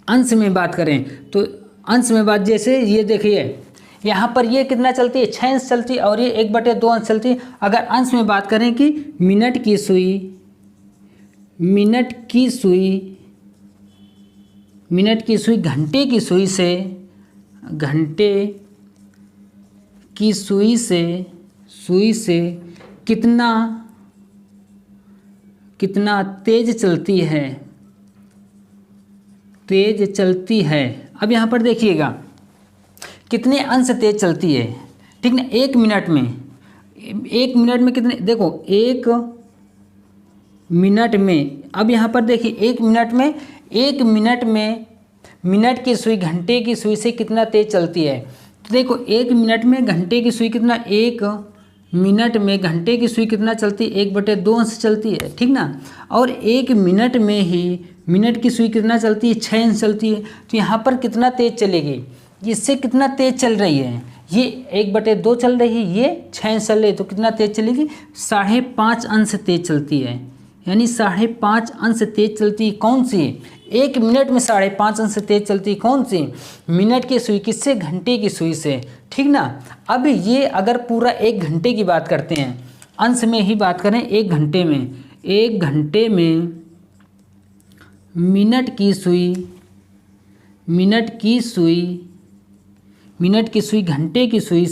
अंश में बात करें तो अंश में बात जैसे ये देखिए यहाँ पर ये कितना चलती है, 6 अंश चलती है और ये 1/2 अंश चलती है। अगर अंश में बात करें कि मिनट की सुई घंटे की सुई से कितना तेज चलती है। अब यहाँ पर देखिएगा कितने अंश तेज चलती है, ठीक ना। 1 मिनट में कितने, देखो 1 मिनट में, अब यहाँ पर देखिए 1 मिनट में मिनट की सुई घंटे की सुई से कितना तेज चलती है। तो देखो 1 मिनट में घंटे की सुई कितना, 1 मिनट में घंटे की सुई कितना चलती है, 1/2 अंश चलती है, ठीक ना। और 1 मिनट में ही मिनट की सुई कितना चलती है, 6 अंश चलती है। तो यहाँ पर कितना तेज चलेगी, इससे कितना तेज चल रही है, ये 1/2 चल रही है, ये 6 अंश चल रही है, तो कितना तेज चलेगी, 5.5 अंश तेज चलती है। यानी 5.5 अंश तेज चलती है। कौन सी, 1 मिनट में 5.5 अंश तेज चलती है। कौन सी, मिनट की सुई किससे, घंटे की सुई से, ठीक ना। अब ये अगर पूरा 1 घंटे की बात करते हैं, अंश में ही बात करें, 1 घंटे में मिनट की सुई घंटे की सुई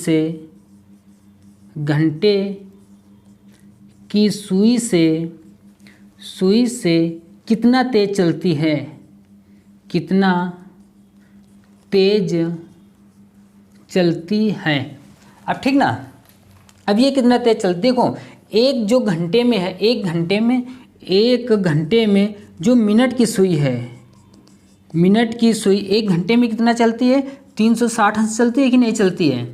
से कितना तेज चलती है, अब ठीक ना। अब ये कितना तेज चलती, देखो एक जो घंटे में है, 1 घंटे में जो मिनट की सुई है, मिनट की सुई 1 घंटे में कितना चलती है, 360 अंश चलती है कि नहीं चलती है,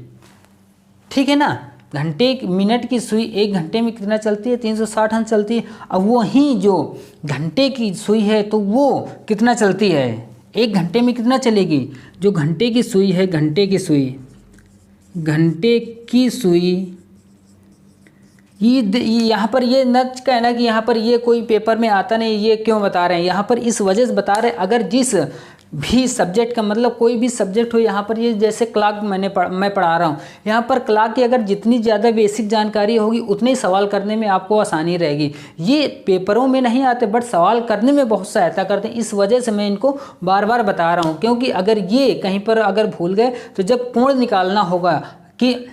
ठीक है ना। मिनट की सुई 1 घंटे में कितना चलती है, 360 अंश चलती है। अब वही जो घंटे की सुई है तो वो कितना चलती है, 1 घंटे में कितना चलेगी, जो घंटे की सुई है, घंटे की सुई ये यहाँ पर ये न कहना कि यहाँ पर ये कोई पेपर में आता नहीं, ये क्यों बता रहे हैं, यहाँ पर इस वजह से बता रहे हैं। अगर जिस भी सब्जेक्ट का मतलब कोई भी सब्जेक्ट हो, यहाँ पर ये जैसे क्लार्क मैं पढ़ा रहा हूँ, यहाँ पर क्लार्क की अगर जितनी ज़्यादा बेसिक जानकारी होगी उतने ही सवाल करने में आपको आसानी रहेगी। ये पेपरों में नहीं आते बट सवाल करने में बहुत सहायता करते हैं। इस वजह से मैं इनको बार बार बता रहा हूँ, क्योंकि अगर ये कहीं पर अगर भूल गए तो जब कोण निकालना होगा कि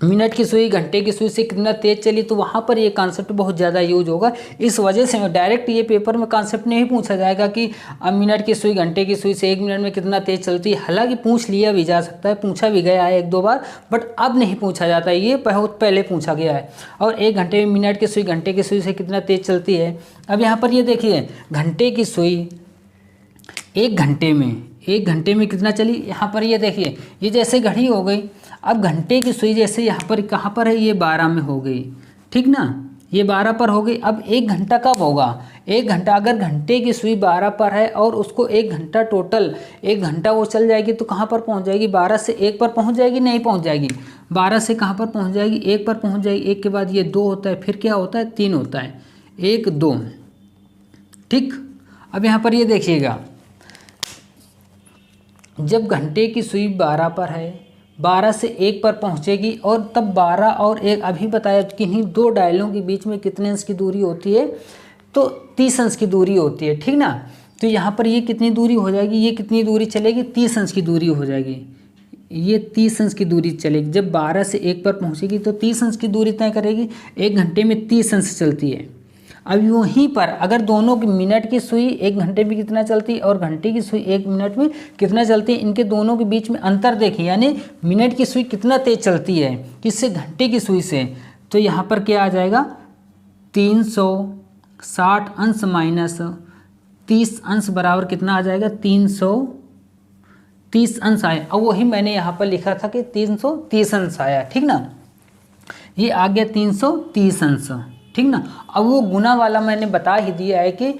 मिनट की सुई घंटे की सुई से कितना तेज चली, तो वहाँ पर ये कॉन्सेप्ट बहुत ज़्यादा यूज होगा। इस वजह से मैं डायरेक्ट ये पेपर में कॉन्सेप्ट नहीं पूछा जाएगा कि अब मिनट की सुई घंटे की सुई से 1 मिनट में कितना तेज चलती है। हालांकि पूछ लिया भी जा सकता है, पूछा भी गया है 1-2 बार, बट अब नहीं पूछा जाता है, ये बहुत पहले पूछा गया है। और 1 घंटे में मिनट की सुई घंटे की सुई से कितना तेज चलती है। अब यहाँ पर ये देखिए घंटे की सुई 1 घंटे में कितना चली, यहाँ पर ये देखिए ये जैसे घड़ी हो गई। अब घंटे की सुई जैसे यहाँ पर कहाँ पर है, ये 12 में हो गई, ठीक ना, ये 12 पर हो गई। अब 1 घंटा कब होगा, 1 घंटा अगर घंटे की सुई 12 पर है और उसको 1 घंटा टोटल 1 घंटा वो चल जाएगी तो कहाँ पर पहुँच जाएगी, 12 से 1 पर पहुँच जाएगी, नहीं पहुँच जाएगी। 12 से कहाँ पर पहुँच जाएगी, 1 पर पहुँच जाएगी। 1 के बाद ये 2 होता है, फिर क्या होता है, 3 होता है, 1 2, ठीक। अब यहाँ पर ये देखिएगा जब घंटे की सुई 12 पर है, 12 से 1 पर पहुंचेगी और तब 12 और 1 अभी बताया किन्हीं 2 डायलों के बीच में कितने अंश की दूरी होती है, तो 30 अंश की दूरी होती है, ठीक ना। तो यहाँ पर ये कितनी दूरी हो जाएगी, ये कितनी दूरी चलेगी, 30 अंश की दूरी हो जाएगी, ये 30 अंश की दूरी चलेगी। जब 12 से 1 पर पहुँचेगी तो 30 अंश की दूरी तय करेगी। 1 घंटे में 30 अंश चलती है। अब वहीं पर अगर दोनों की मिनट की सुई 1 घंटे में कितना चलती है और घंटे की सुई 1 मिनट में कितना चलती है, इनके दोनों के बीच में अंतर देखें, यानी मिनट की सुई कितना तेज चलती है किससे, घंटे की सुई से। तो यहाँ पर क्या आ जाएगा, 360 अंश माइनस 30 अंश बराबर कितना आ जाएगा, 330 अंश आया। अब वही मैंने यहाँ पर लिखा था कि 330 अंश आया, ठीक ना, ये आ गया 330 अंश, ठीक ना। अब वो गुना वाला मैंने बता ही दिया है कि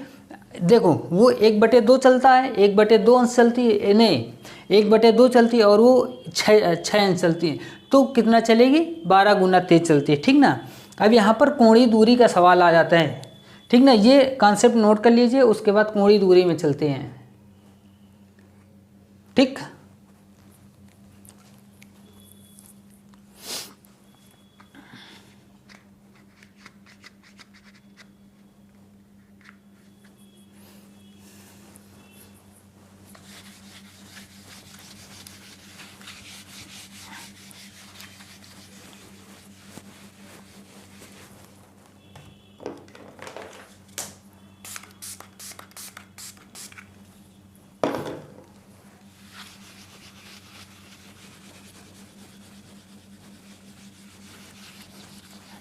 देखो वो 1/2 चलता है, 1/2 अंश चलती है, नहीं 1/2 चलती है और वो 6 अंश चलती है, तो कितना चलेगी, 12 गुना तेज चलती है, ठीक ना। अब यहाँ पर कोणीय दूरी का सवाल आ जाता है ठीक ना, ये कॉन्सेप्ट नोट कर लीजिए, उसके बाद कोणीय दूरी में चलते हैं। ठीक,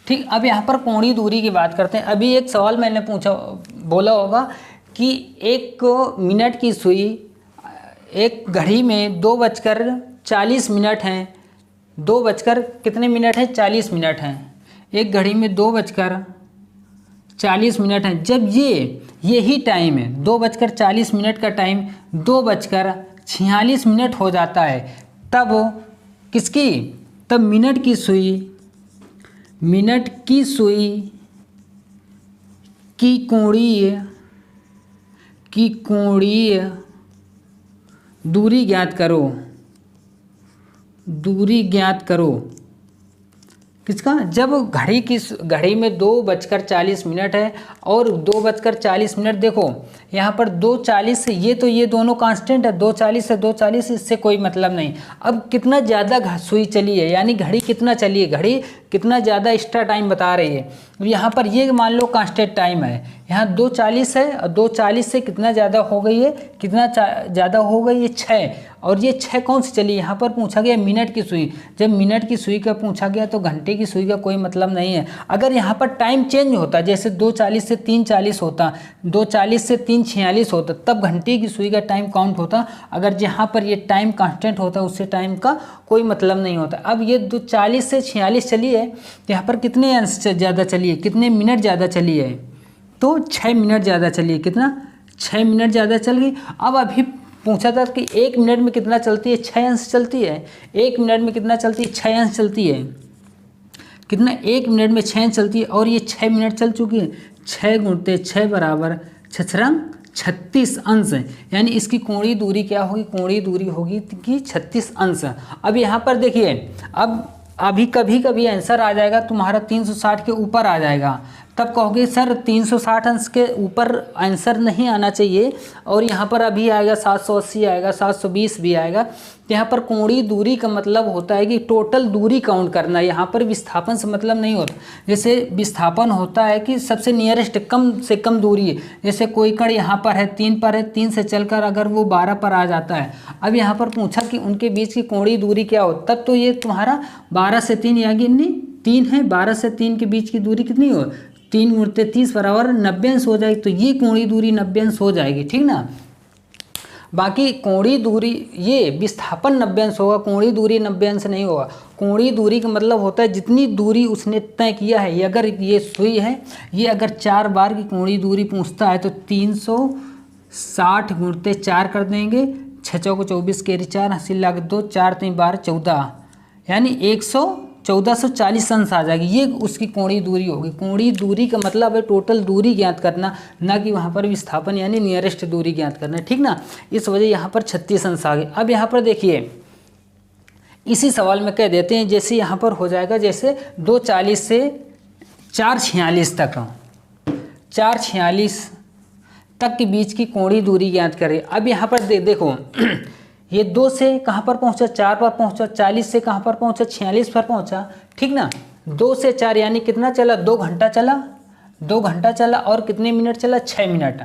ठीक। अब यहाँ पर कोणीय दूरी की बात करते हैं। अभी एक सवाल मैंने बोला होगा कि 1 मिनट की सुई, एक घड़ी में 2:40 हैं, 2 कितने मिनट है, 40 मिनट हैं। एक घड़ी में 2:40 हैं। जब यही टाइम है, 2:40 का टाइम 2:46 हो जाता है, तब तब मिनट की सुई की कोणीय दूरी ज्ञात करो। किसका? जब घड़ी में 2:40 है और 2:40, देखो यहाँ पर 2:40 से ये दोनों कांस्टेंट है, 2:40 से 2:40, इससे कोई मतलब नहीं। अब कितना ज़्यादा सुई चली है, यानी घड़ी कितना चली है, घड़ी कितना ज़्यादा एक्स्ट्रा टाइम बता रही है। यहाँ पर ये मान लो कांस्टेंट टाइम है, यहाँ 2:40 है और 2:40 से कितना ज़्यादा हो गई है, कितना ज़्यादा हो गई है, 6। और ये 6 कौन सी चली? यहाँ पर पूछा गया मिनट की सुई। जब मिनट की सुई का पूछा गया तो घंटे की सुई का कोई मतलब नहीं है। अगर यहाँ पर टाइम चेंज होता, जैसे 2:40 से 3:40 होता, 2:40 से 3:46 होता, तब घंटे की सुई का टाइम काउंट होता। अगर जहाँ पर ये टाइम कांस्टेंट होता, उससे टाइम का कोई मतलब नहीं होता। अब ये 2:40 से 46 चली है, यहाँ पर कितने अंश ज़्यादा चली है, कितने मिनट ज़्यादा चली है? तो 6 मिनट ज़्यादा चली है। कितना? 6 मिनट ज़्यादा चल गई। अब अभी पूछा था कि 1 मिनट में कितना चलती है, 6 अंश चलती है। 1 मिनट में कितना चलती है, 6 अंश चलती है। कितना? 1 मिनट में 6 अंश चलती है और ये 6 मिनट चल चुकी है। 6 × 6 = 36 अंश। यानी इसकी कोणीय दूरी क्या होगी? कोणीय दूरी होगी कि 36 अंश। अब यहाँ पर देखिए, अब अभी कभी आंसर आ जाएगा तुम्हारा 360 के ऊपर आ जाएगा, तब कहोगे सर 360 अंश के ऊपर आंसर नहीं आना चाहिए, और यहाँ पर अभी आएगा 780 आएगा, 720 भी आएगा। तो यहाँ पर कोणीय दूरी का मतलब होता है कि टोटल दूरी काउंट करना। यहाँ पर विस्थापन से मतलब नहीं होता। जैसे विस्थापन होता है कि सबसे नियरेस्ट कम से कम दूरी है। जैसे कोई कण यहाँ पर है, 3 पर है, 3 से चलकर अगर वो 12 पर आ जाता है। अब यहाँ पर पूछा कि उनके बीच की कोणीय दूरी क्या हो, तब तो ये तुम्हारा 12 से 3 यानी 3 है, 12 से 3 के बीच की दूरी कितनी हो? 3 × 30 = 90 अंश हो जाएगी। तो ये कोणीय दूरी 90 अंश हो जाएगी। ठीक ना। बाकी कोणीय दूरी, ये विस्थापन 90 अंश होगा, कोणीय दूरी 90 अंश नहीं होगा। कोणीय दूरी का मतलब होता है जितनी दूरी उसने तय किया है। ये अगर ये सुई है, ये अगर 4 बार की कोणीय दूरी पूछता है तो 360 × 4 कर देंगे। 6 × 24 के 4, हासिल लाख 2, 4 × 3 = 14, यानी 1440 अंश आ जाएगी। ये उसकी कोणीय दूरी होगी। कोणीय दूरी का मतलब है टोटल दूरी ज्ञात करना, ना कि वहाँ पर विस्थापन यानी नियरेस्ट दूरी ज्ञात करना। ठीक ना। इस वजह यहाँ पर 36 अंश आ गए। अब यहाँ पर देखिए, इसी सवाल में कह देते हैं, जैसे यहाँ पर हो जाएगा, जैसे 2:40 से 4:46 तक, 4:46 तक के बीच की कोणीय दूरी ज्ञात करें। अब यहाँ पर देखो, ये 2 से कहाँ पर पहुँचा, 4 पर पहुँचा, 40 से कहाँ पर पहुँचा, 46 पर पहुँचा। ठीक ना। 2 से 4 यानी कितना चला, 2 घंटा चला, 2 घंटा चला। और कितने मिनट चला, 6 मिनट,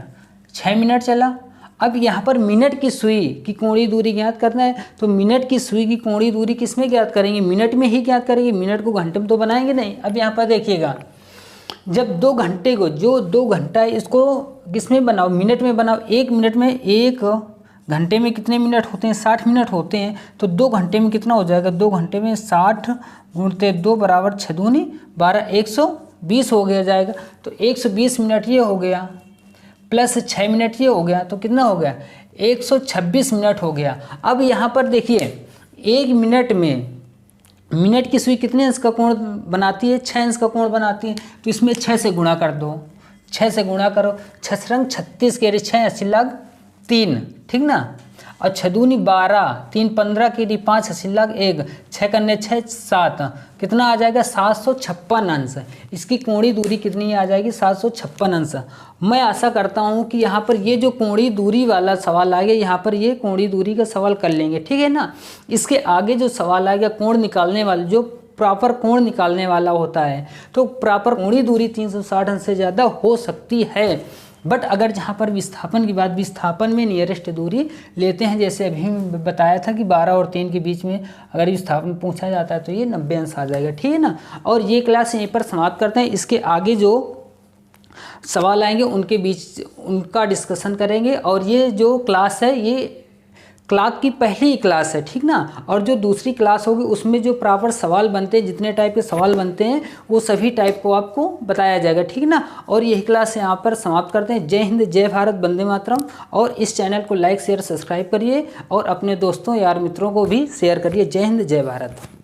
6 मिनट चला। अब यहाँ पर मिनट की सुई की कोणीय दूरी ज्ञात करना है, तो मिनट की सुई की कोणीय दूरी किस में ज्ञात करेंगे? मिनट में ही ज्ञात करेंगे। मिनट को घंटे में तो बनाएंगे नहीं। अब यहाँ पर देखिएगा, जब 2 घंटे को, जो 2 घंटा है, इसको किस में बनाओ, मिनट में बनाओ। 1 मिनट में, 1 घंटे में कितने मिनट होते हैं, 60 मिनट होते हैं। तो 2 घंटे में कितना हो जाएगा, 2 घंटे में 60 × 2 = 6 दूनी 12, 120 हो गया जाएगा। तो 120 मिनट ये हो गया, प्लस 6 मिनट ये हो गया, तो कितना हो गया, 126 मिनट हो गया। अब यहाँ पर देखिए, 1 मिनट में मिनट की सुई कितने अंश का कोण बनाती है, 6 अंश का कोण बनाती है। तो इसमें 6 से गुणा कर दो, 6 से गुणा करो, 6 रंग 36 के 6 80 लाख 3, ठीक ना। और 6 दूनी 12, 3 15 के 5 80 लाख 1, 6 करने 6 7, कितना आ जाएगा 756 अंश। इसकी कोणीय दूरी कितनी आ जाएगी 756 अंश। मैं आशा करता हूँ कि यहाँ पर ये जो कोणीय दूरी वाला सवाल आ गया, यहाँ पर ये कोणीय दूरी का सवाल कर लेंगे, ठीक है ना। इसके आगे जो सवाल आ गया कोण निकालने वाले, जो प्रॉपर कोण निकालने वाला होता है, तो प्रॉपर कोणीय दूरी 360 अंश से ज़्यादा हो सकती है। बट अगर जहाँ पर विस्थापन की बात, विस्थापन में नियरेस्ट दूरी लेते हैं, जैसे अभी बताया था कि 12 और 3 के बीच में अगर विस्थापन पूछा जाता है तो ये 90 अंश आ जाएगा, ठीक है ना। और ये क्लास यहीं पर समाप्त करते हैं। इसके आगे जो सवाल आएंगे उनके बीच उनका डिस्कशन करेंगे। और ये जो क्लास है ये क्लास की पहली क्लास है, ठीक ना। और जो दूसरी क्लास होगी उसमें जो प्रॉपर सवाल बनते हैं, जितने टाइप के सवाल बनते हैं वो सभी टाइप को आपको बताया जाएगा, ठीक ना। और यही क्लास यहाँ पर समाप्त करते हैं। जय हिंद, जय भारत, वंदे मातरम। और इस चैनल को लाइक शेयर सब्सक्राइब करिए और अपने दोस्तों यार मित्रों को भी शेयर करिए। जय हिंद, जय भारत।